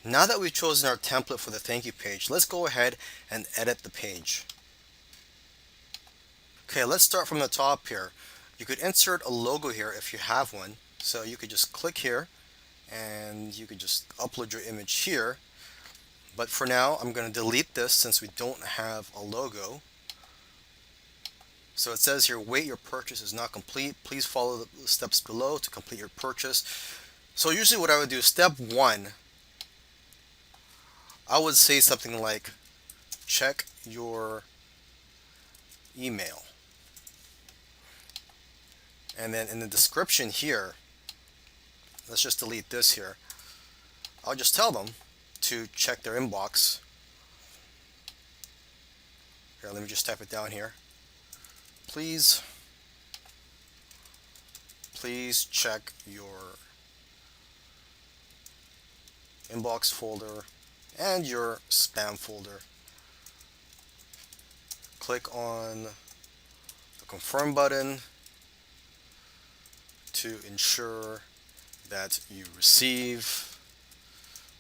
Now that we've chosen our template for the thank you page, let's go ahead and edit the page. Okay, let's start from the top here. You could insert a logo here if you have one. So you could just click here and you could just upload your image here. But for now, I'm going to delete this since we don't have a logo. So it says here, wait, your purchase is not complete. Please follow the steps below to complete your purchase. So usually what I would do, step 1, I would say something like, check your email. And then in the description here, let's just delete this here. I'll just tell them to check their inbox. Here, let me just type it down here. Please check your inbox folder and your spam folder. Click on the confirm button to ensure that you receive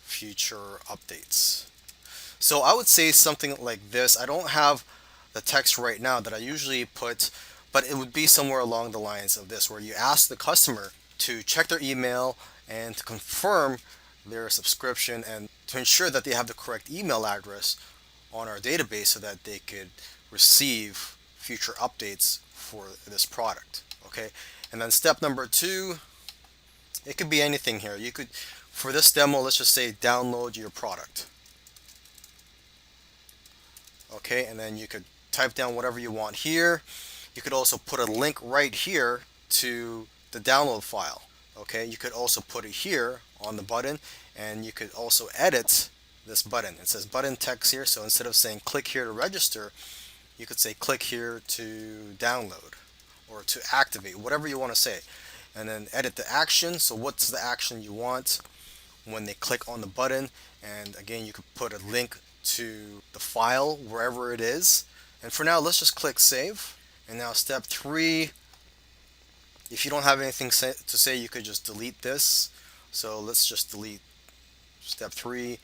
future updates. So I would say something like this. I don't have the text right now that I usually put, but it would be somewhere along the lines of this, where you ask the customer to check their email and to confirm their subscription and to ensure that they have the correct email address on our database so that they could receive future updates for this product. Okay, and then step number 2, it could be anything here. You could, for this demo, let's just say download your product. Okay, and then you could type down whatever you want here. You could also put a link right here to the download file. Okay, you could also put it here on the button, and you could also edit this button. It says button text here, so instead of saying click here to register, you could say click here to download or to activate, whatever you want to say. And then edit the action. So what's the action you want when they click on the button? And again, you could put a link to the file wherever it is. And for now, let's just click save. And now step 3, if you don't have anything to say, you could just delete this. So let's just delete step 3.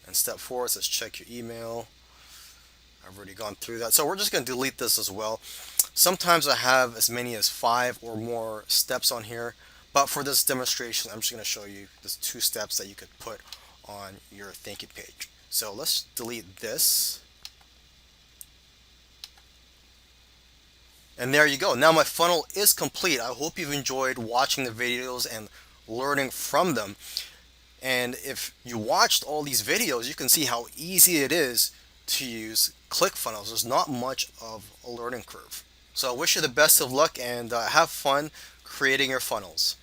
And step 4 says check your email. I've already gone through that. So we're just going to delete this as well. Sometimes I have as many as 5 or more steps on here. But for this demonstration, I'm just going to show you the 2 steps that you could put on your thank you page. So let's delete this. And there you go. Now my funnel is complete. I hope you've enjoyed watching the videos and learning from them. And if you watched all these videos, you can see how easy it is to use ClickFunnels. There's not much of a learning curve. So I wish you the best of luck and have fun creating your funnels.